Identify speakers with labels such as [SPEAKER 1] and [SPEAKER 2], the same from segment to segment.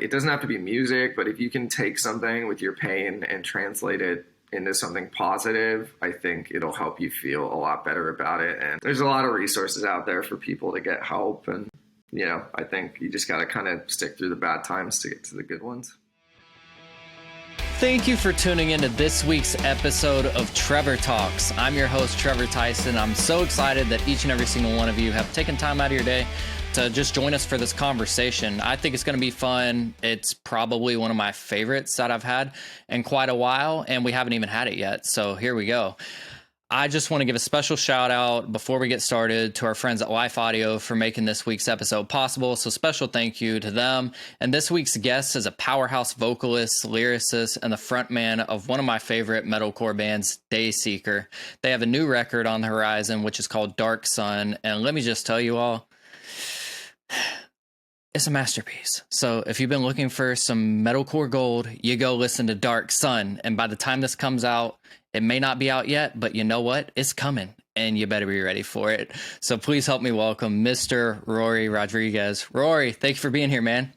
[SPEAKER 1] It doesn't have to be music, but if you can take something with your pain and translate it into something positive, I think it'll help you feel a lot better about it. And there's a lot of resources out there for people to get help. And, I think you just got to kind of stick through the bad times to get to the good ones.
[SPEAKER 2] Thank you for tuning into this week's episode of Trevor Talks. I'm your host, Trevor Tyson. I'm so excited that each and every single one of you have taken time out of your day to just join us for this conversation. I think it's going to be fun. It's probably one of my favorites that I've had in quite a while, and we haven't even had it yet. So here we go. I just want to give a special shout out before we get started to our friends at Life Audio for making this week's episode possible. So special thank you to them. And this week's guest is a powerhouse vocalist, lyricist, and the frontman of one of my favorite metalcore bands, Dayseeker. They have a new record on the horizon, which is called Dark Sun. And let me just tell you all, it's a masterpiece. So if you've been looking for some metalcore gold, you go listen to Dark Sun. And by the time this comes out, it may not be out yet, but you know what? It's coming, and you better be ready for it. So please help me welcome Mr. Rory Rodriguez. Rory, thank you for being here, man.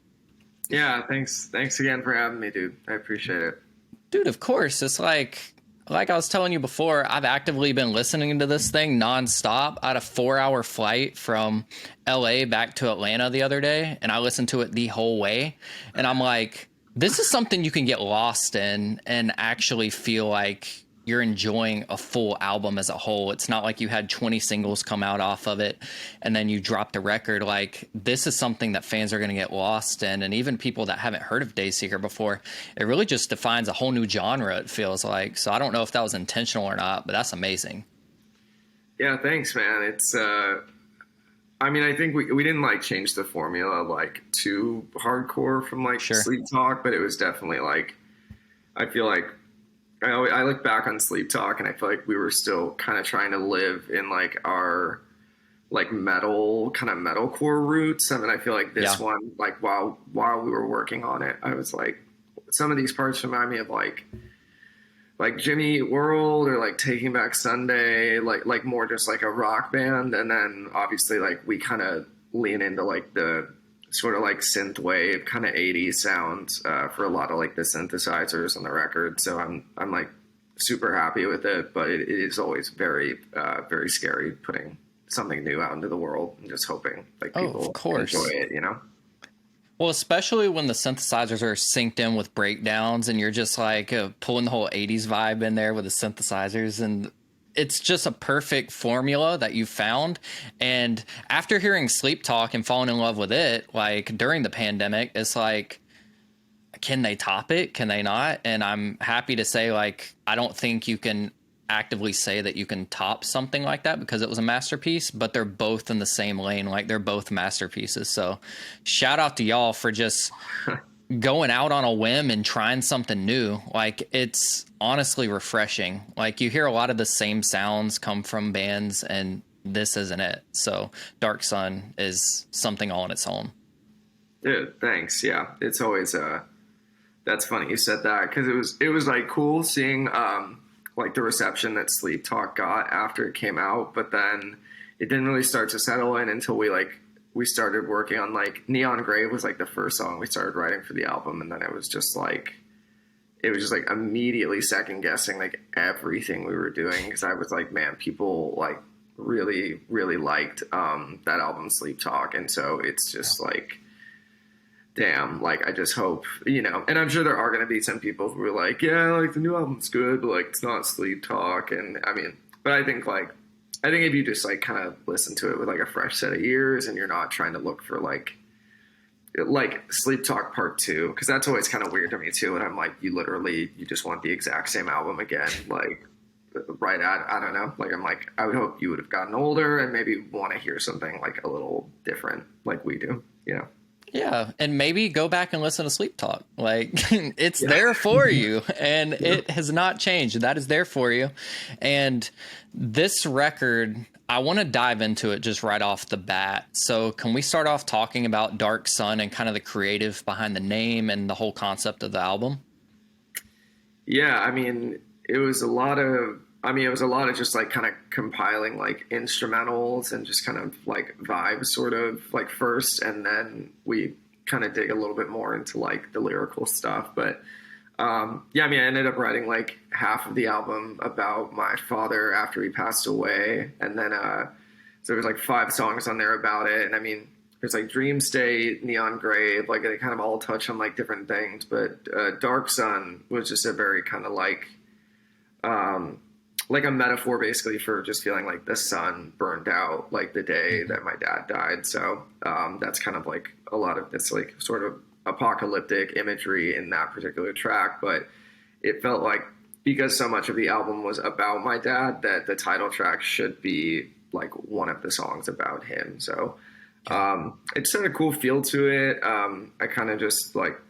[SPEAKER 1] Yeah, thanks. Thanks again for having me, dude. I appreciate it.
[SPEAKER 2] Dude, of course. It's like I was telling you before, I've actively been listening to this thing nonstop. I had a 4-hour flight from LA back to Atlanta the other day, and I listened to it the whole way. And I'm like, this is something you can get lost in and actually feel like you're enjoying a full album as a whole. It's not like you had 20 singles come out off of it and then you dropped the record. Like, this is something that fans are going to get lost in. And even people that haven't heard of Dayseeker before, it really just defines a whole new genre, it feels like. So I don't know if that was intentional or not, but that's amazing.
[SPEAKER 1] Yeah, thanks, man. It's, I think we didn't like change the formula like too hardcore from like
[SPEAKER 2] Sure.
[SPEAKER 1] Sleeptalk, but it was definitely like, I feel like I look back on Sleeptalk and I feel like we were still kind of trying to live in like our like metal kind of metalcore roots. I mean, I feel like this one, like while we were working on it, I was like, some of these parts remind me of like Jimmy Eat World or like Taking Back Sunday, like more just like a rock band. And then obviously like we kind of lean into like the sort of like synth wave kind of 80s sounds for a lot of like the synthesizers on the record. So I'm like super happy with it, but it is always very, very scary putting something new out into the world and just hoping like people enjoy it,
[SPEAKER 2] Well, especially when the synthesizers are synced in with breakdowns and you're just like pulling the whole 80s vibe in there with the synthesizers, and it's just a perfect formula that you found. And after hearing Sleeptalk and falling in love with it, like during the pandemic, it's like, can they top it? Can they not? And I'm happy to say, like, I don't think you can actively say that you can top something like that because it was a masterpiece, but they're both in the same lane. Like, they're both masterpieces. So shout out to y'all for just going out on a whim and trying something new. Like, it's honestly refreshing. Like, you hear a lot of the same sounds come from bands, and this isn't it. So Dark Sun is something all on its own.
[SPEAKER 1] Dude, thanks. Yeah, it's always that's funny you said that, because it was like cool seeing like the reception that Sleeptalk got after it came out, but then it didn't really start to settle in until we started working on like Neon Grave was like the first song we started writing for the album. And then it was just like immediately second guessing like everything we were doing. Cause I was like, man, people like really, really liked that album Sleeptalk. And so it's just like, damn, like I just hope, and I'm sure there are going to be some people who are like, yeah, like the new album's good, but like it's not Sleeptalk. And I mean, but I think if you just like kind of listen to it with like a fresh set of ears and you're not trying to look for like Sleeptalk Part 2, because that's always kind of weird to me too. And I'm like, you just want the exact same album again, like right at, I don't know, like I'm like, I would hope you would have gotten older and maybe want to hear something like a little different like we do,
[SPEAKER 2] Yeah, and maybe go back and listen to Sleeptalk. Like, it's there for you, and it has not changed. That is there for you. And this record, I want to dive into it just right off the bat. So can we start off talking about Dark Sun and kind of the creative behind the name and the whole concept of the album?
[SPEAKER 1] Yeah, I mean, it was a lot of just like kind of compiling like instrumentals and just kind of like vibes sort of like first. And then we kind of dig a little bit more into like the lyrical stuff. But yeah, I mean, I ended up writing like half of the album about my father after he passed away, and then so there's like 5 songs on there about it. And I mean, there's like Dream State, Neon Grave, like they kind of all touch on like different things. But Dark Sun was just a very kind of like a metaphor basically for just feeling like the sun burned out like the day that my dad died. So that's kind of like a lot of this like sort of apocalyptic imagery in that particular track. But it felt like because so much of the album was about my dad that the title track should be like one of the songs about him. So it just had a cool feel to it. I kind of just like,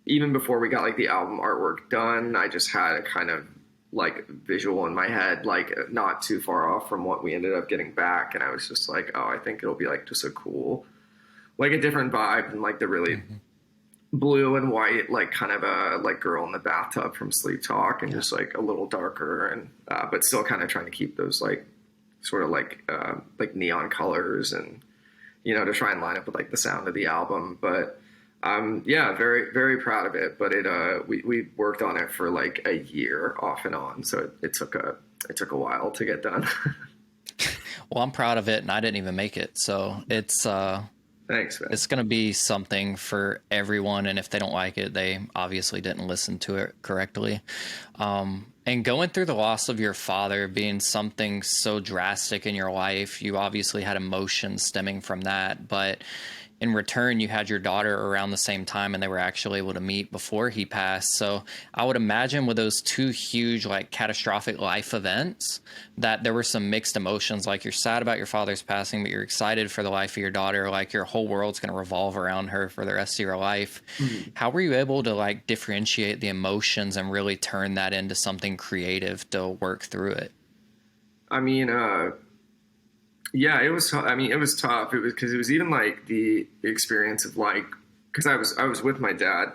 [SPEAKER 1] even before we got like the album artwork done, I just had a kind of like visual in my head, like not too far off from what we ended up getting back. And I was just like, oh, I think it'll be like just a cool, like a different vibe than like the really blue and white, like kind of a like girl in the bathtub from Sleeptalk, and just like a little darker and, but still kind of trying to keep those like sort of like neon colors and, you know, to try and line up with like the sound of the album. But yeah, very, very proud of it. But we worked on it for like a year off and on. So it took a while to get done.
[SPEAKER 2] Well, I'm proud of it, and I didn't even make it. So it's,
[SPEAKER 1] thanks, man.
[SPEAKER 2] It's going to be something for everyone. And if they don't like it, they obviously didn't listen to it correctly. And going through the loss of your father being something so drastic in your life, you obviously had emotions stemming from that. But in return, you had your daughter around the same time, and they were actually able to meet before he passed. So I would imagine with those 2 huge, like catastrophic life events, that there were some mixed emotions. Like you're sad about your father's passing, but you're excited for the life of your daughter. Like your whole world's going to revolve around her for the rest of your life. Mm-hmm. How were you able to like differentiate the emotions and really turn that into something creative to work through it?
[SPEAKER 1] I mean, yeah, it was. I mean, it was tough. It was because it was even like the experience of like, because I was with my dad.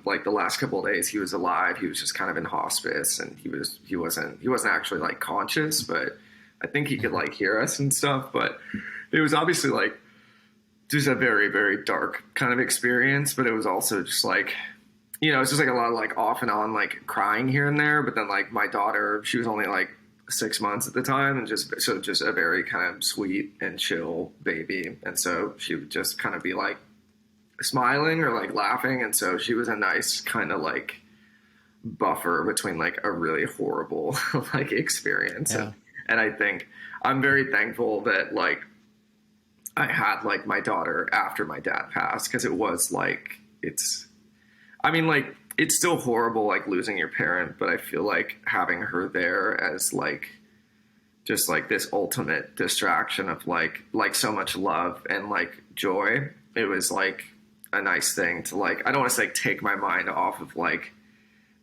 [SPEAKER 1] Like the last couple of days, he was alive. He was just kind of in hospice, and he wasn't actually like conscious, but I think he could like hear us and stuff. But it was obviously like just a very, very dark kind of experience. But it was also just like, you know, it's just like a lot of like off and on like crying here and there. But then like my daughter, she was only like 6 months at the time, and just a very kind of sweet and chill baby. And so she would just kind of be like smiling or like laughing. And so she was a nice kind of like buffer between like a really horrible like experience. Yeah. And I think I'm very thankful that like I had like my daughter after my dad passed, because it was like, I mean, like, it's still horrible, like losing your parent, but I feel like having her there as like, just like this ultimate distraction of like so much love and like joy. It was like a nice thing to like, I don't want to say like take my mind off of like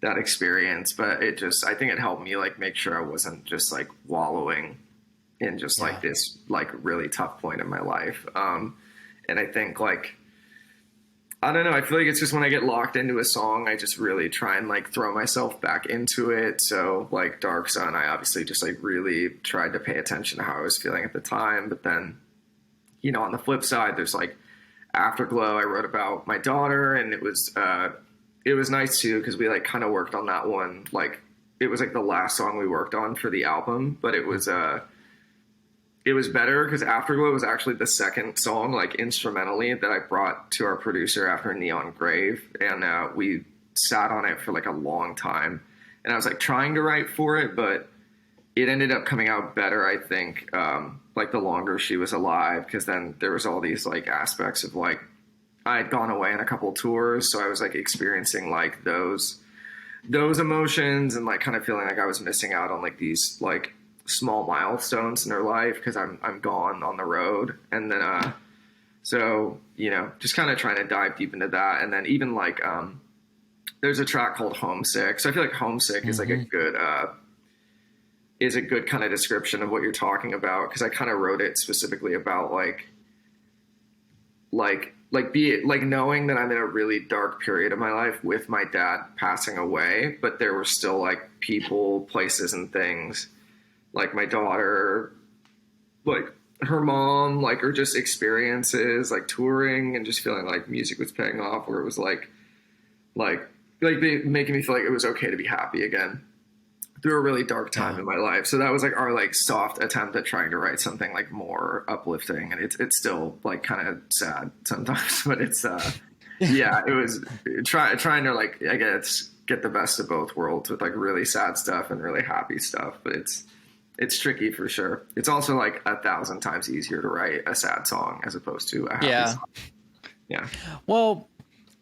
[SPEAKER 1] that experience, but it just, I think it helped me like make sure I wasn't just like wallowing in just like this like really tough point in my life. And I think like, I don't know. I feel like it's just when I get locked into a song, I just really try and like throw myself back into it. So like Dark Sun, I obviously just like really tried to pay attention to how I was feeling at the time. But then, you know, on the flip side, there's like Afterglow. I wrote about my daughter, and it was nice too, because we like kind of worked on that one. Like it was like the last song we worked on for the album, but it was better because Afterglow was actually the second song, like instrumentally, that I brought to our producer after Neon Grave. And we sat on it for like a long time. And I was like trying to write for it, but it ended up coming out better, I think, like the longer she was alive. Because then there was all these like aspects of like, I had gone away on a couple tours. So I was like experiencing like those emotions and like kind of feeling like I was missing out on like these like small milestones in her life because I'm gone on the road. And then so, you know, just kind of trying to dive deep into that. And then even like there's a track called Homesick. So I feel like Homesick is like a good kind of description of what you're talking about, because I kind of wrote it specifically about like knowing that I'm in a really dark period of my life with my dad passing away, but there were still like people, places, and things like my daughter, like her mom, like, or just experiences like touring and just feeling like music was paying off, where it was like making me feel like it was okay to be happy again through a really dark time
[SPEAKER 2] Yeah.
[SPEAKER 1] in my life. So that was like our like soft attempt at trying to write something like more uplifting, and it's still like kind of sad sometimes, but it's yeah, it was trying to like, I guess, get the best of both worlds with like really sad stuff and really happy stuff, but it's tricky for sure. It's also like 1,000 times easier to write a sad song as opposed to a happy
[SPEAKER 2] Yeah.
[SPEAKER 1] song. Yeah.
[SPEAKER 2] Well,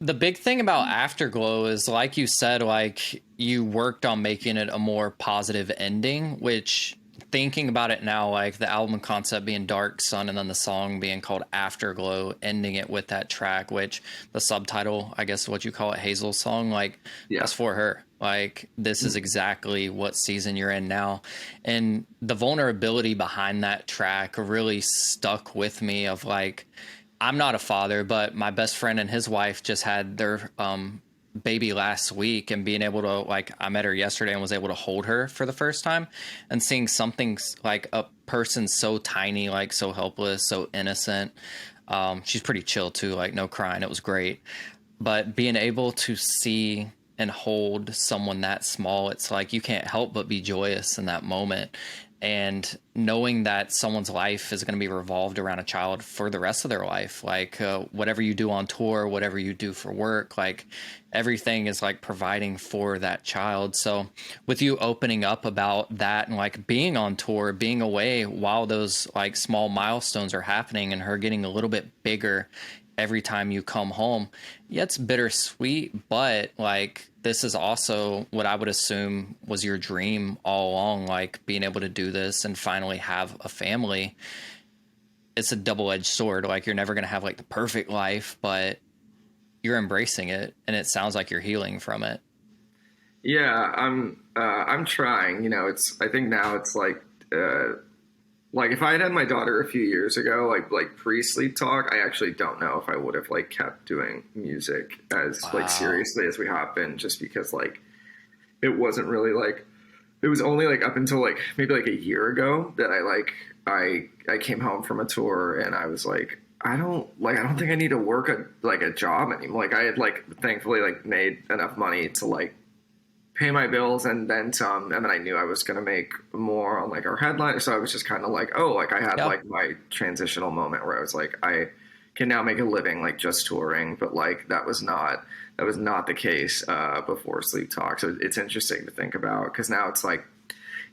[SPEAKER 2] the big thing about Afterglow is, like you said, like you worked on making it a more positive ending, which, thinking about it now, like the album concept being Dark Sun and then the song being called Afterglow, ending it with that track, which the subtitle, I guess what you call it, Hazel's song, like
[SPEAKER 1] Yeah.
[SPEAKER 2] that's for her. Like, this is exactly what season you're in now. And the vulnerability behind that track really stuck with me of like, I'm not a father, but my best friend and his wife just had their baby last week, and being able to, like, I met her yesterday and was able to hold her for the first time, and seeing something like a person so tiny, like so helpless, so innocent. She's pretty chill too, like no crying. It was great. But being able to see and hold someone that small, it's like you can't help but be joyous in that moment. And knowing that someone's life is going to be revolved around a child for the rest of their life, like whatever you do on tour, whatever you do for work, like everything is like providing for that child. So with you opening up about that and like being on tour, being away while those like small milestones are happening, and her getting a little bit bigger every time you come home. Yeah, it's bittersweet, but like this is also what I would assume was your dream all along, like being able to do this and finally have a family. It's a double-edged sword. Like, you're never going to have like the perfect life, but you're embracing it, and it sounds like you're healing from it.
[SPEAKER 1] Yeah, I'm trying. You know, it's, I think now it's like if I had my daughter a few years ago, like pre sleep talk, I actually don't know if I would have like kept doing music as like
[SPEAKER 2] Wow.
[SPEAKER 1] seriously as we have been, just because like it wasn't really like, it was only like up until like maybe like a year ago that I came home from a tour and I was like, I don't think I need to work a job anymore. Like, I had like thankfully like made enough money to like pay my bills and then some, and then I knew I was going to make more on like our headline. So I was just kind of like, oh, like I had
[SPEAKER 2] Yeah.
[SPEAKER 1] like my transitional moment where I was like, I can now make a living like just touring, but like that was not the case before Sleep Talk. So it's interesting to think about, because now it's like,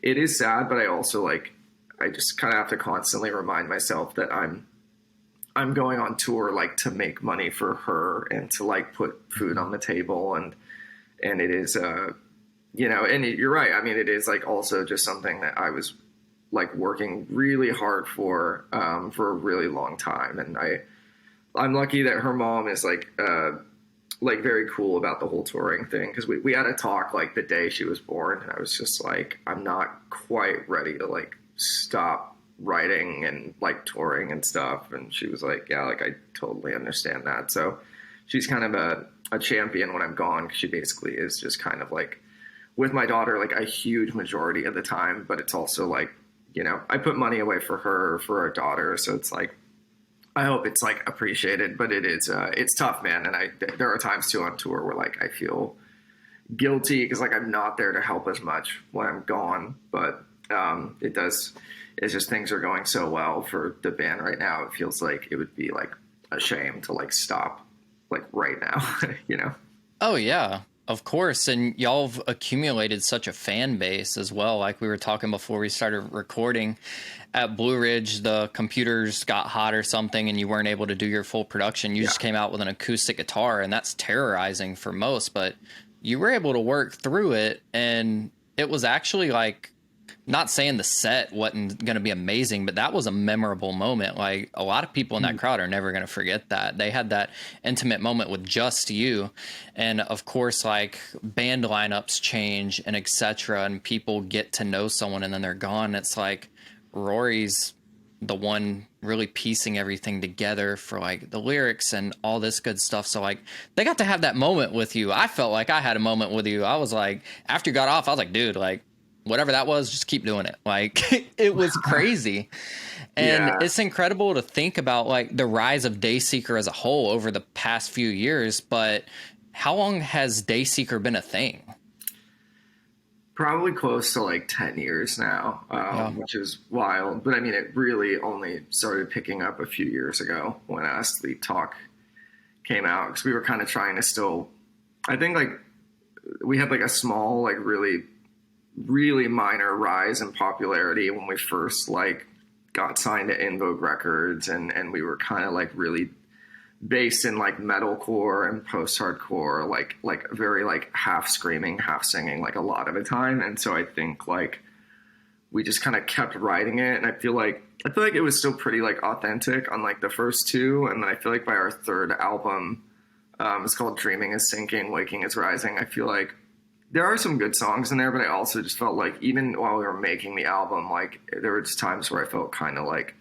[SPEAKER 1] it is sad, but I also like, I just kind of have to constantly remind myself that I'm going on tour like to make money for her and to like put food on the table, and it is you know, and you're right. I mean, it is like also just something that I was like working really hard for a really long time, and I'm lucky that her mom is like very cool about the whole touring thing, because we had a talk like the day she was born, and I was just like, I'm not quite ready to like stop writing and like touring and stuff, and she was like, yeah, like I totally understand that. So she's kind of a champion when I'm gone, 'cause she basically is just kind of like with my daughter like a huge majority of the time, but it's also like, you know, I put money away for her, for our daughter, so it's like, I hope it's like appreciated, but it is it's tough, man. And there are times too on tour where like I feel guilty because like I'm not there to help as much when I'm gone, but it does, it's just things are going so well for the band right now, it feels like it would be like a shame to like stop like right now. You know.
[SPEAKER 2] Oh yeah, of course. And y'all have accumulated such a fan base as well. Like we were talking before we started recording, at Blue Ridge, the computers got hot or something and you weren't able to do your full production. You
[SPEAKER 1] Yeah.
[SPEAKER 2] just came out with an acoustic guitar, and that's terrorizing for most, but you were able to work through it. And it was actually like, not saying the set wasn't going to be amazing, but that was a memorable moment. Like, a lot of people in that crowd are never going to forget that. They had that intimate moment with just you. And of course, like, band lineups change and etc. and people get to know someone and then they're gone. It's like Rory's the one really piecing everything together for like the lyrics and all this good stuff. So like, they got to have that moment with you. I felt like I had a moment with you. I was like, after you got off, I was like, dude, like, whatever that was, just keep doing it. Like, it was crazy. And
[SPEAKER 1] Yeah.
[SPEAKER 2] it's incredible to think about like the rise of Dayseeker as a whole over the past few years. But how long has Dayseeker been a thing?
[SPEAKER 1] Probably close to like 10 years now,
[SPEAKER 2] Yeah.
[SPEAKER 1] which is wild. But I mean, it really only started picking up a few years ago when Sleep Talk came out, because we were kind of trying to still, I think like we had like a small, like really minor rise in popularity when we first like got signed to In Vogue Records, and we were kind of like really based in like metalcore and post-hardcore, like very like half screaming, half singing, like a lot of the time. And so I think like we just kind of kept writing it, and I feel like it was still pretty like authentic on like the first two, and then I feel like by our third album, it's called Dreaming is Sinking, Waking is Rising. I feel like there are some good songs in there, but I also just felt like even while we were making the album, like there were just times where I felt kind of like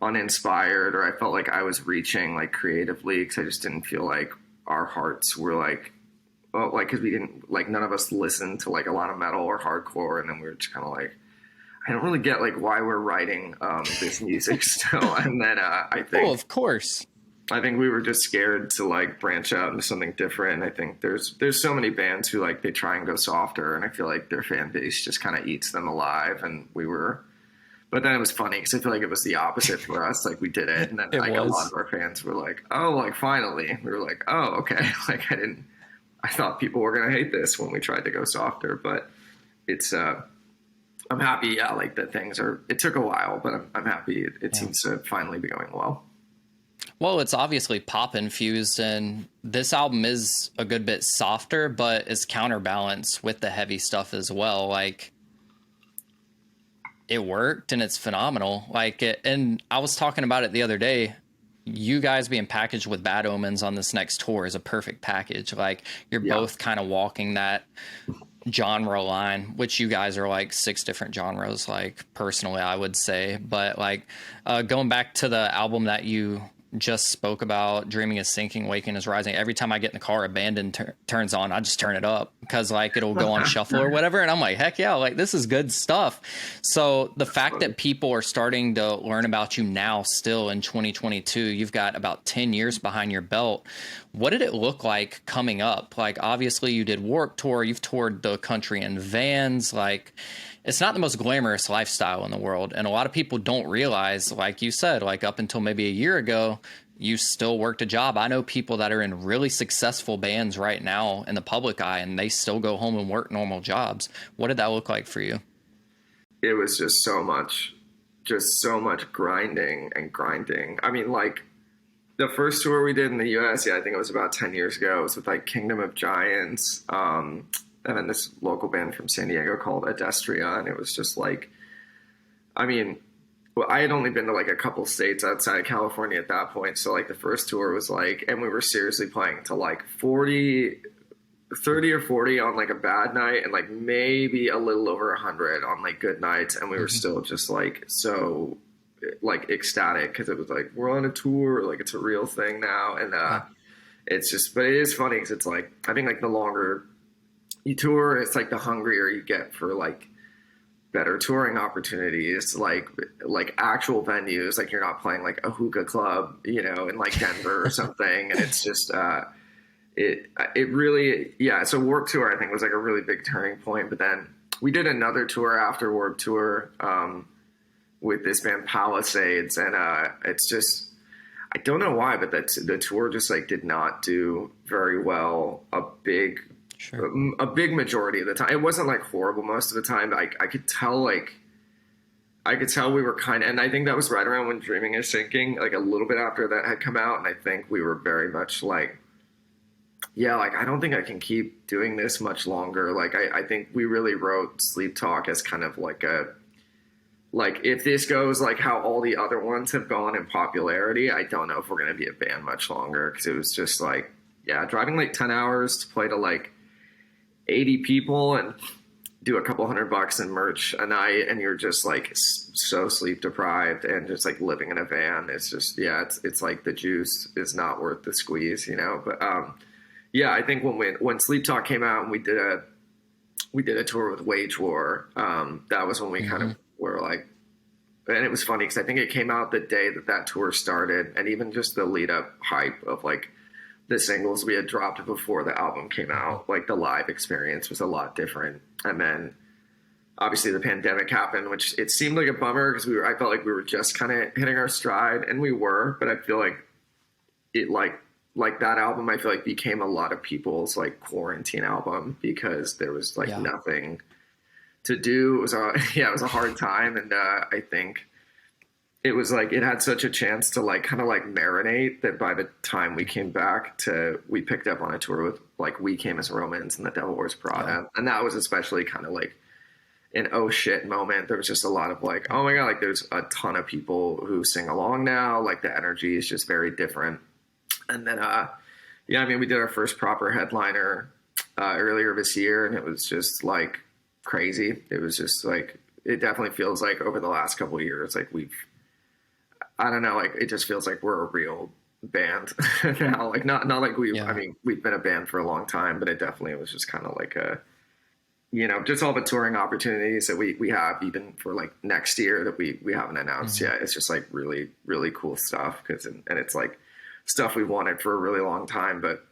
[SPEAKER 1] uninspired, or I felt like I was reaching like creatively, because I just didn't feel like our hearts were like, well, like, because we didn't like, none of us listened to like a lot of metal or hardcore, and then we were just kind of like, I don't really get like why we're writing this music still. And then
[SPEAKER 2] Oh, of course.
[SPEAKER 1] I think we were just scared to like branch out into something different. I think there's so many bands who like they try and go softer, and I feel like their fan base just kind of eats them alive. And we were, but then it was funny because I feel like it was the opposite for us. Like we did it, and then like a lot of our fans were like, "Oh, like finally." We were like, "Oh, okay." Like I thought people were gonna hate this when we tried to go softer, but it's. I'm happy, yeah, like that things are. It took a while, but I'm happy. It seems to finally be going well.
[SPEAKER 2] Well, it's obviously pop infused, and this album is a good bit softer, but it's counterbalanced with the heavy stuff as well. Like, it worked and it's phenomenal. Like, and I was talking about it the other day. You guys being packaged with Bad Omens on this next tour is a perfect package. Like, you're both kind of walking that genre line, which you guys are like 6 different genres, like personally I would say. But like going back to the album that you just spoke about, Dreaming is Sinking, Waking is Rising, every time I get in the car, Abandon turns on, I just turn it up because like it'll go on shuffle or whatever, and I'm like, heck yeah, like this is good stuff. So the fact that people are starting to learn about you now, still in 2022, you've got about 10 years behind your belt. What did it look like coming up? Like, obviously you did Warped Tour, you've toured the country in vans. Like, it's not the most glamorous lifestyle in the world, and a lot of people don't realize, like you said, like up until maybe a year ago, you still worked a job. I know people that are in really successful bands right now in the public eye, and they still go home and work normal jobs. What did that look like for you?
[SPEAKER 1] It was just so much grinding and grinding. I mean, like the first tour we did in the US, I think it was about 10 years ago. It was with like Kingdom of Giants, and then this local band from San Diego called Adestria. And it was just like, I mean, well, I had only been to like a couple states outside of California at that point. So like the first tour was like, and we were seriously playing to like 30 or 40 on like a bad night, and like maybe a little over 100 on like good nights. And we were still just like, so like ecstatic, because it was like, we're on a tour, like it's a real thing now. And it's just, but it is funny because it's like, I think like the longer you tour, it's like the hungrier you get for like better touring opportunities, like actual venues. Like you're not playing like a hookah club, you know, in like Denver or something. And it's just it really, yeah. So Warped Tour, I think, was like a really big turning point. But then we did another tour after Warped Tour with this band Palisades, and it's just, I don't know why, but the tour just like did not do very well. A big majority of the time. It wasn't like horrible most of the time. I could tell we were kind of, and I think that was right around when Dreaming is Sinking, like a little bit after that had come out. And I think we were very much like, yeah, like I don't think I can keep doing this much longer. Like I think we really wrote Sleep Talk as kind of like if this goes like how all the other ones have gone in popularity, I don't know if we're going to be a band much longer. Because it was just like, yeah, driving like 10 hours to play to like 80 people and do a couple $100 in merch a night, and you're just like so sleep deprived and just like living in a van. It's just, yeah, it's like the juice is not worth the squeeze, you know. But yeah, I think when Sleep Talk came out and we did a tour with Wage War, that was when we kind of were like, and it was funny because I think it came out the day that that tour started, and even just the lead up hype of like the singles we had dropped before the album came out, like the live experience was a lot different. And then obviously the pandemic happened, which it seemed like a bummer because I felt like we were just kind of hitting our stride, and we were, but I feel like it like that album, I feel like became a lot of people's like quarantine album because there was like nothing to do. It was it was a hard time. And I think it was like, it had such a chance to like kind of like marinate that by the time we came back we picked up on a tour with like We Came as Romans and The Devil Wears Prada. And that was especially kind of like an oh shit moment. There was just a lot of like, oh my God, like there's a ton of people who sing along now. Like the energy is just very different. And then, I mean, we did our first proper headliner earlier this year, and it was just like crazy. It was just like, it definitely feels like over the last couple of years, like I don't know, like it just feels like we're a real band now. Like not like I mean, we've been a band for a long time, but it definitely was just kind of like just all the touring opportunities that we have even for like next year that we haven't announced yet. It's just like really, really cool stuff and it's like stuff we wanted for a really long time. But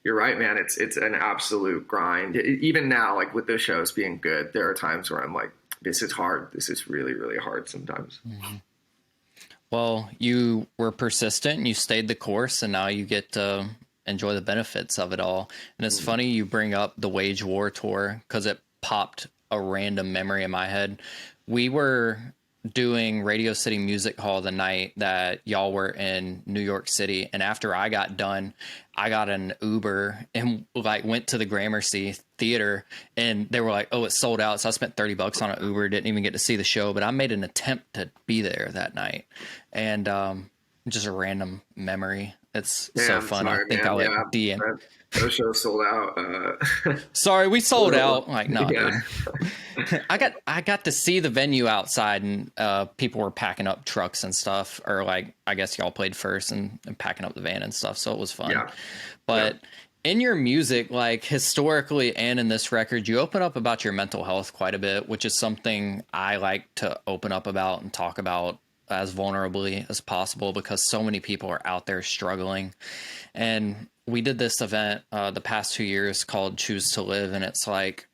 [SPEAKER 1] you're right, man. It's an absolute grind. Even now, like with the shows being good, there are times where I'm like, this is hard. This is really, really hard sometimes.
[SPEAKER 2] Mm-hmm. Well, you were persistent and you stayed the course, and now you get to enjoy the benefits of it all. And it's funny you bring up the Wage War tour because it popped a random memory in my head. We were doing Radio City Music Hall the night that y'all were in New York City, and after I got done, I got an Uber and like went to the Gramercy Theater, and they were like, oh, it's sold out. So I spent $30 on an Uber, didn't even get to see the show, but I made an attempt to be there that night. And just a random memory. It's so fun.
[SPEAKER 1] Sorry,
[SPEAKER 2] I think
[SPEAKER 1] man.
[SPEAKER 2] I'll let DM.
[SPEAKER 1] Those shows sold out.
[SPEAKER 2] Sorry, we sold out. Like, no, dude. I got to see the venue outside, and people were packing up trucks and stuff, or like, I guess y'all played first and packing up the van and stuff. So it was fun. Yeah. But in your music, like historically and in this record, you open up about your mental health quite a bit, which is something I like to open up about and talk about as vulnerably as possible because so many people are out there struggling. And we did this event the past 2 years called Choose to Live, and it's like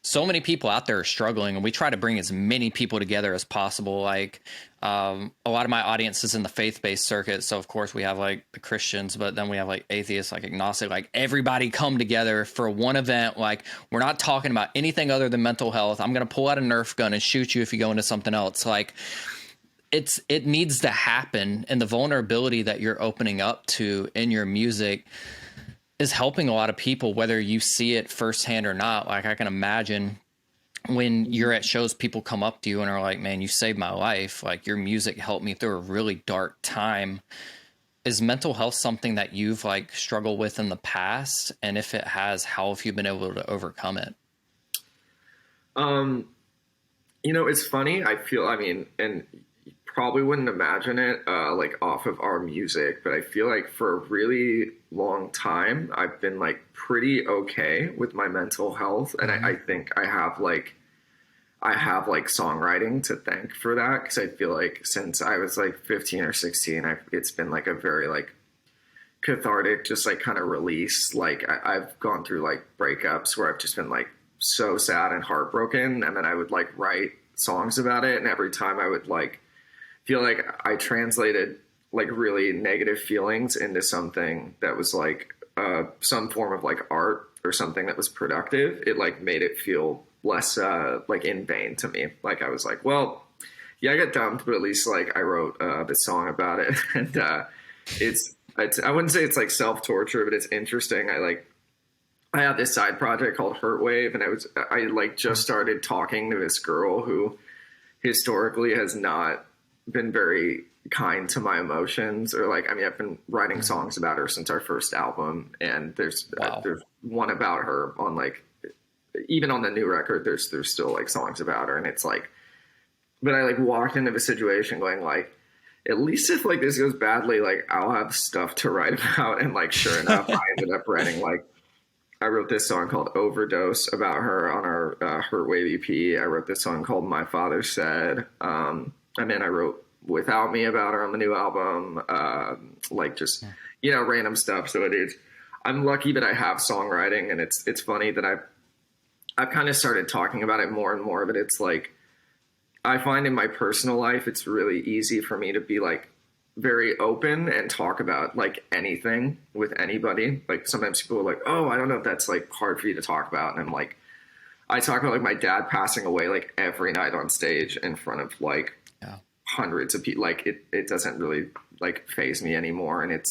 [SPEAKER 2] so many people out there are struggling, and we try to bring as many people together as possible. Like a lot of my audience is in the faith-based circuit, so of course we have like the Christians, but then we have like atheists, like agnostic, like everybody come together for one event. Like we're not talking about anything other than mental health. I'm gonna pull out a Nerf gun and shoot you if you go into something else. Like it needs to happen, and the vulnerability that you're opening up to in your music is helping a lot of people, whether you see it firsthand or not. Like I can imagine when you're at shows, people come up to you and are like, man, you saved my life. Like your music helped me through a really dark time. Is mental health something that you've like struggled with in the past? And if it has, how have you been able to overcome it?
[SPEAKER 1] It's funny. I mean, and you probably wouldn't imagine it like off of our music, but I feel like for a really long time, I've been like pretty okay with my mental health. And I think I have like songwriting to thank for that. Cause I feel like since I was like 15 or 16, it's been like a very like cathartic, just like kind of release. Like I've gone through like breakups where I've just been like so sad and heartbroken. And then I would like write songs about it. And every time I would like feel like I translated like really negative feelings into something that was like some form of like art or something that was productive, it like made it feel less like in vain to me. Like I was like, well, yeah, I got dumped, but at least like I wrote this song about it. And I wouldn't say it's like self-torture, but it's interesting. I have this side project called Hurt Wave, and I like just started talking to this girl who historically has not been very kind to my emotions, or like, I mean, I've been writing songs about her since our first album, and there's one about her on like, even on the new record, there's still like songs about her, and it's like, but I like walked into the situation going like, at least if like this goes badly, like I'll have stuff to write about. And like, sure enough, I ended up writing like, I wrote this song called Overdose about her on our Hurt Wave EP. I wrote this song called My Father Said. I mean, I wrote Without Me about her on the new album, like just, you know, random stuff. So it is, I'm lucky that I have songwriting, and it's funny that I've kind of started talking about it more and more, but it's like, I find in my personal life, it's really easy for me to be like very open and talk about like anything with anybody. Like sometimes people are like, oh, I don't know if that's like hard for you to talk about. And I'm like, I talk about like my dad passing away like every night on stage in front of like hundreds of people. Like it doesn't really like faze me anymore. And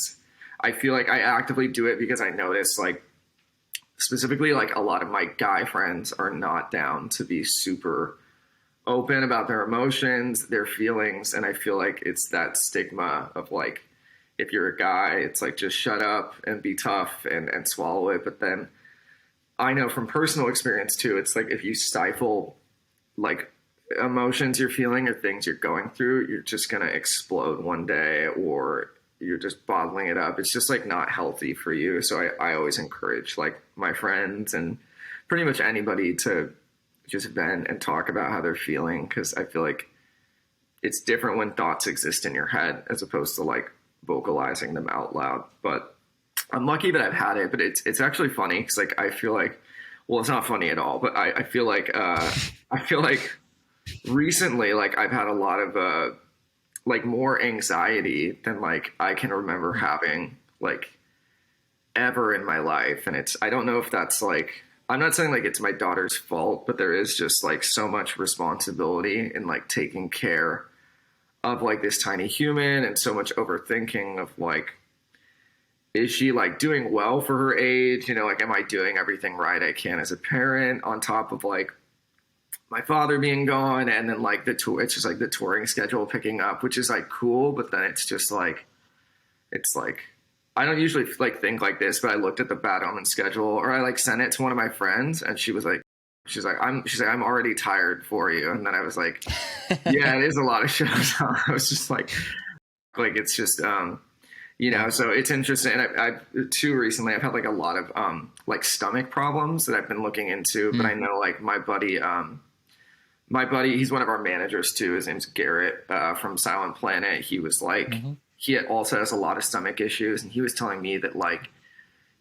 [SPEAKER 1] I feel like I actively do it because I notice like specifically like a lot of my guy friends are not down to be super open about their emotions, their feelings. And I feel like it's that stigma of like, if you're a guy, it's like, just shut up and be tough and swallow it. But then I know from personal experience too, it's like, if you stifle like emotions you're feeling or things you're going through, you're just going to explode one day, or you're just bottling it up. It's just like not healthy for you. So I always encourage like my friends and pretty much anybody to just vent and talk about how they're feeling, because I feel like it's different when thoughts exist in your head as opposed to like vocalizing them out loud. But I'm lucky that I've had it, but it's actually funny because like I feel like, well, it's not funny at all, but I feel like recently like I've had a lot of like more anxiety than like I can remember having like ever in my life. And I don't know if that's like, I'm not saying like it's my daughter's fault, but there is just like so much responsibility in like taking care of like this tiny human, and so much overthinking of like, is she like doing well for her age? You know, like, am I doing everything right I can as a parent, on top of like my father being gone, and then like the tour, it's just like the touring schedule picking up, which is like cool. But then it's just like, it's like, I don't usually like think like this, but I looked at the Bad Omen schedule, or I like sent it to one of my friends, and she's like, I'm already tired for you. And then I was like, yeah, it is a lot of shows. I was just like it's just, you know, so it's interesting. And I've too recently, I've had like a lot of like stomach problems that I've been looking into, but I know like my buddy, he's one of our managers too. His name's Garrett from Silent Planet. He was like, he also has a lot of stomach issues, and he was telling me that like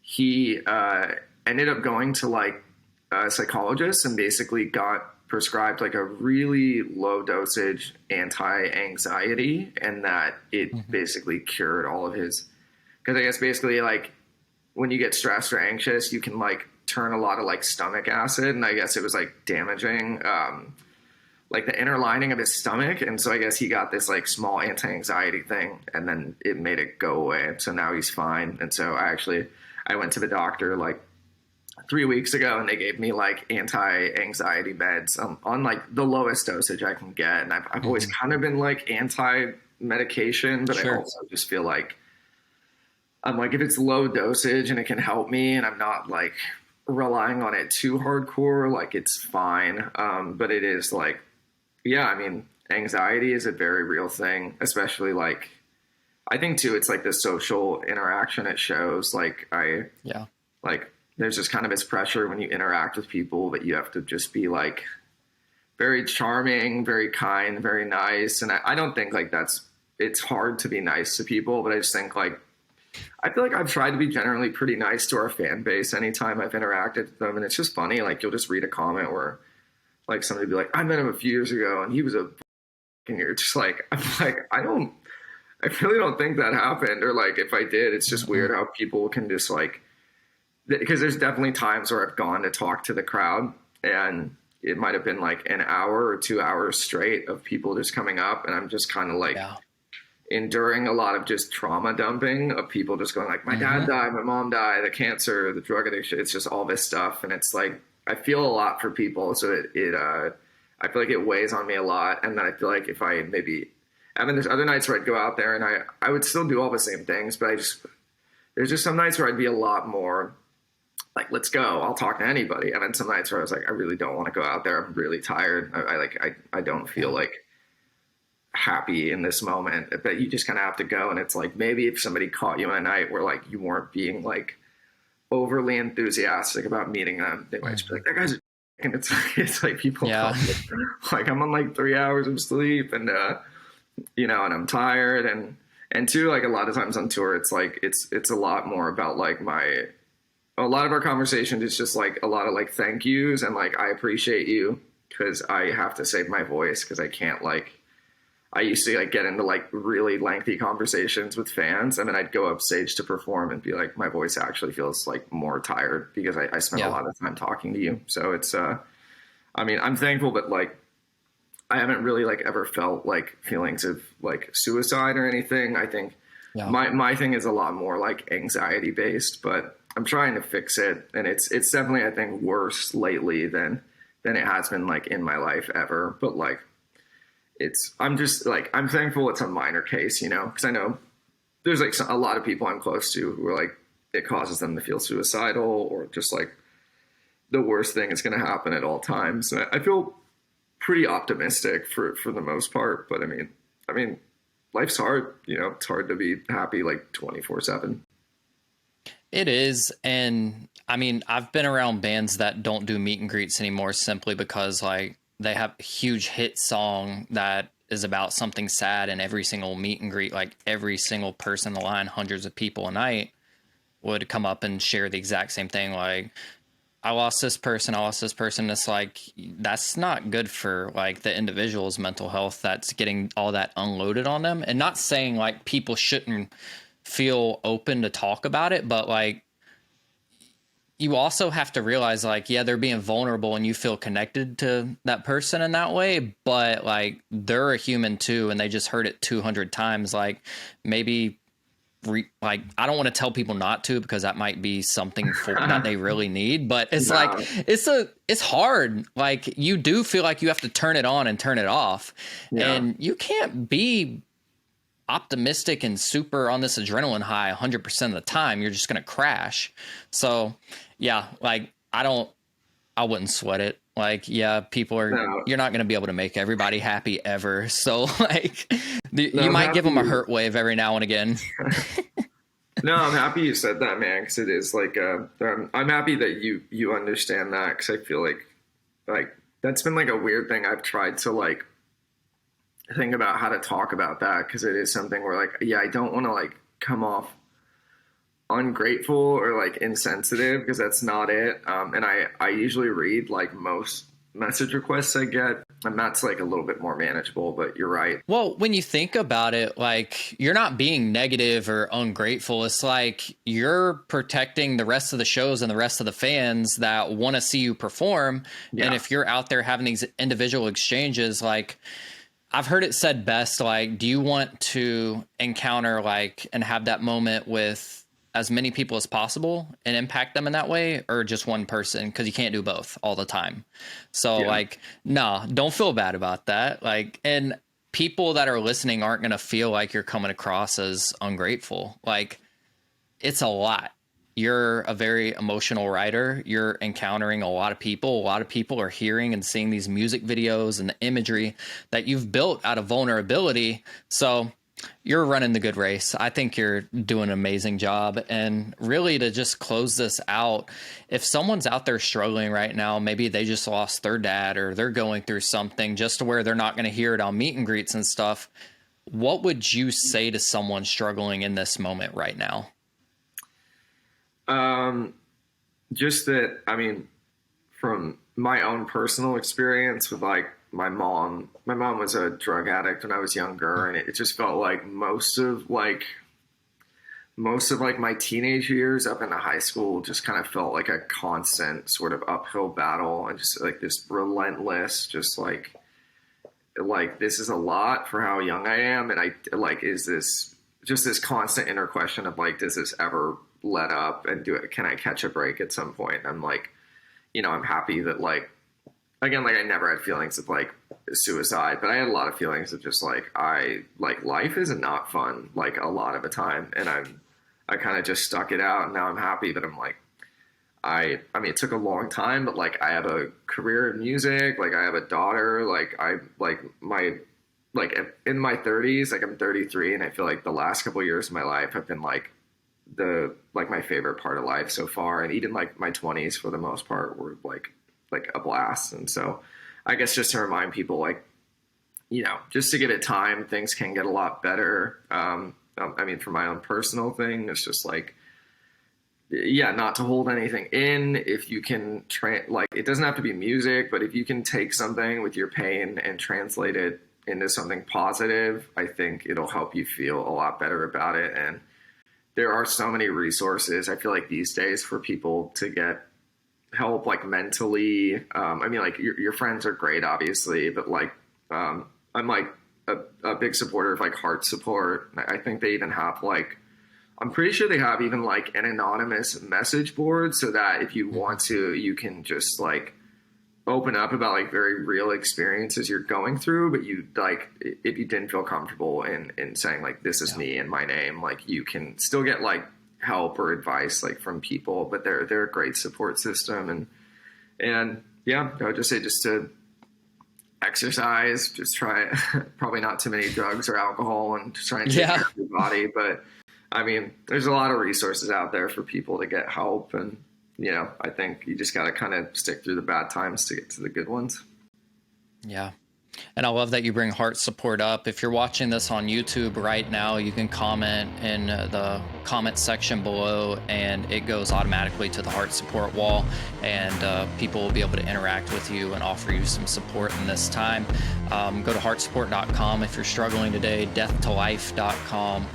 [SPEAKER 1] he ended up going to like a psychologist and basically got prescribed like a really low dosage anti-anxiety, and that it basically cured all of his, because I guess basically like when you get stressed or anxious, you can like turn a lot of like stomach acid, and I guess it was like damaging like the inner lining of his stomach. And so I guess he got this like small anti-anxiety thing, and then it made it go away. So now he's fine. And so I went to the doctor like 3 weeks ago, and they gave me like anti-anxiety meds on like the lowest dosage I can get. And I've always kind of been like anti-medication, but I also just feel like I'm like, if it's low dosage and it can help me, and I'm not like relying on it too hardcore, like it's fine. But it is like, yeah, I mean, anxiety is a very real thing, especially like, I think too, it's like the social interaction it shows. Like like there's just kind of this pressure when you interact with people that you have to just be like very charming, very kind, very nice. And I don't think like it's hard to be nice to people, but I just think like, I feel like I've tried to be generally pretty nice to our fan base anytime I've interacted with them. And it's just funny. Like you'll just read a comment where like somebody be like, I met him a few years ago and he was and you're just like, I'm like, I really don't think that happened. Or like, if I did, it's just weird how people can just like, because there's definitely times where I've gone to talk to the crowd, and it might have been like an hour or 2 hours straight of people just coming up, and I'm just kind of like enduring a lot of just trauma dumping of people just going like, my dad died, my mom died, the cancer, the drug addiction. It's just all this stuff. And it's like, I feel a lot for people. So I feel like it weighs on me a lot. And then I feel like if I maybe, I mean, there's other nights where I'd go out there and I would still do all the same things, but there's just some nights where I'd be a lot more like, let's go, I'll talk to anybody. And then some nights where I was like, I really don't want to go out there. I'm really tired. I don't feel like happy in this moment, but you just kind of have to go. And it's like, maybe if somebody caught you on a night where like you weren't being like overly enthusiastic about meeting them, they might just be like, that guy's and it's like people call
[SPEAKER 2] Yeah.
[SPEAKER 1] me, like I'm on like 3 hours of sleep, and and I'm tired, and two, like a lot of times on tour, it's like it's a lot more about like a lot of our conversations is just like a lot of like thank yous and like I appreciate you because I have to save my voice because I can't like I used to like get into like really lengthy conversations with fans, and then I'd go up stage to perform and be like, my voice actually feels like more tired because I spent a
[SPEAKER 2] Yeah.
[SPEAKER 1] lot of time talking to you. So it's I mean, I'm thankful, but like I haven't really like ever felt like feelings of like suicide or anything. I think
[SPEAKER 2] Yeah.
[SPEAKER 1] my thing is a lot more like anxiety based, but I'm trying to fix it, and it's definitely I think worse lately than it has been like in my life ever. But like I'm just like I'm thankful it's a minor case, because I know there's like a lot of people I'm close to who are like it causes them to feel suicidal or just like the worst thing is going to happen at all times. And I feel pretty optimistic for the most part, but I mean, life's hard. It's hard to be happy like 24/7.
[SPEAKER 2] It is. And I mean, I've been around bands that don't do meet and greets anymore simply because like they have a huge hit song that is about something sad, and every single meet and greet, like every single person in the line, hundreds of people a night would come up and share the exact same thing. Like, I lost this person, I lost this person. It's like, that's not good for like the individual's mental health that's getting all that unloaded on them. And not saying like people shouldn't feel open to talk about it, but like you also have to realize like, yeah, they're being vulnerable and you feel connected to that person in that way, but like they're a human too, and they just heard it 200 times. Like maybe like I don't want to tell people not to, because that might be something that they really need, but it's like
[SPEAKER 1] No,
[SPEAKER 2] it's hard. Like you do feel like you have to turn it on and turn it off,
[SPEAKER 1] yeah,
[SPEAKER 2] and you can't be optimistic and super on this adrenaline high 100% of the time. You're just going to crash. So yeah, like I wouldn't sweat it. Like, yeah,
[SPEAKER 1] no,
[SPEAKER 2] you're not going to be able to make everybody happy ever. So like
[SPEAKER 1] no.
[SPEAKER 2] you
[SPEAKER 1] I'm
[SPEAKER 2] might give them a
[SPEAKER 1] happy.
[SPEAKER 2] hurt wave every now and again.
[SPEAKER 1] No, I'm happy you said that, man, because it is like I'm happy that you understand that because I feel like that's been like a weird thing I've tried to like think about how to talk about that because it is something where like yeah I don't want to like come off ungrateful or like insensitive because that's not it. And I usually read like most message requests I get, and that's like a little bit more manageable. But you're right.
[SPEAKER 2] Well, when you think about it, like you're not being negative or ungrateful. It's like you're protecting the rest of the shows and the rest of the fans that want to see you perform. And
[SPEAKER 1] Yeah.
[SPEAKER 2] if you're out there having these individual exchanges, like I've heard it said best, like, do you want to encounter like and have that moment with as many people as possible and impact them in that way, or just one person? Because you can't do both all the time. So
[SPEAKER 1] Yeah.
[SPEAKER 2] like, nah, don't feel bad about that. Like, and people that are listening aren't going to feel like you're coming across as ungrateful. Like, it's a lot. You're a very emotional writer. You're encountering a lot of people. A lot of people are hearing and seeing these music videos and the imagery that you've built out of vulnerability. So you're running the good race. I think you're doing an amazing job. And really, to just close this out, if someone's out there struggling right now, maybe they just lost their dad or they're going through something just to where they're not going to hear it on meet and greets and stuff, what would you say to someone struggling in this moment right now?
[SPEAKER 1] Um, just that I mean, from my own personal experience with like my mom was a drug addict when I was younger, and it just felt like most of my teenage years up into high school just kind of felt like a constant sort of uphill battle and just like this relentless just like this is a lot for how young I am, and I like is this just this constant inner question of like does this ever let up and do it, can I catch a break at some point? I'm like, I'm happy that like again, like I never had feelings of like suicide, but I had a lot of feelings of just like I like life is not fun like a lot of the time, and I kind of just stuck it out, and now I'm happy that I'm like I mean it took a long time, but like I have a career in music, like I have a daughter, like I like my like in my 30s, like I'm 33, and I feel like the last couple of years of my life have been like the like my favorite part of life so far, and even like my 20s for the most part were like like a blast. And so I guess just to remind people, like, you know, just to give it time, things can get a lot better. I mean, for my own personal thing, it's just like, yeah, not to hold anything in. If you can like, it doesn't have to be music, but if you can take something with your pain and translate it into something positive, I think it'll help you feel a lot better about it. And there are so many resources, I feel like, these days for people to get help, like mentally. I mean, like your friends are great, obviously, but like, I'm like a big supporter of like heart support. I think they even have like, I'm pretty sure they have even like an anonymous message board, so that if you want to, you can just like open up about like very real experiences you're going through. But you like, if you didn't feel comfortable in saying like, this is me and my name, like you can still get like help or advice like from people, but they're a great support system. And yeah, I would just say just to exercise, just try probably not too many drugs or alcohol, and just try and take care of your body. But I mean, there's a lot of resources out there for people to get help. And, you know, I think you just got to kind of stick through the bad times to get to the good ones.
[SPEAKER 2] Yeah. And I love that you bring heart support up. If you're watching this on YouTube right now, you can comment in the comment section below, and it goes automatically to the heart support wall, and people will be able to interact with you and offer you some support in this time. Go to heartsupport.com if you're struggling today, deathtolife.com,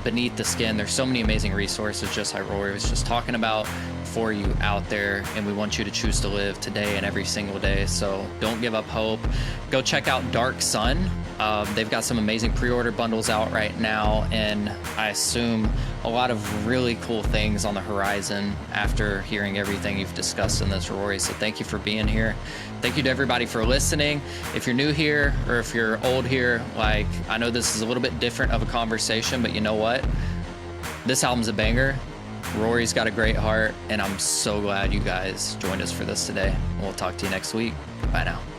[SPEAKER 2] Beneath the Skin. There's so many amazing resources, just like Rory was just talking about, for you out there, and we want you to choose to live today and every single day. So don't give up hope. Go check out Dark Sun. They've got some amazing pre-order bundles out right now, and I assume a lot of really cool things on the horizon after hearing everything you've discussed in this, Rory. So thank you for being here. Thank you to everybody for listening. If you're new here or if you're old here, like, I know this is a little bit different of a conversation, but you know what? This album's a banger. Rory's got a great heart, and I'm so glad you guys joined us for this today. We'll talk to you next week. Bye now.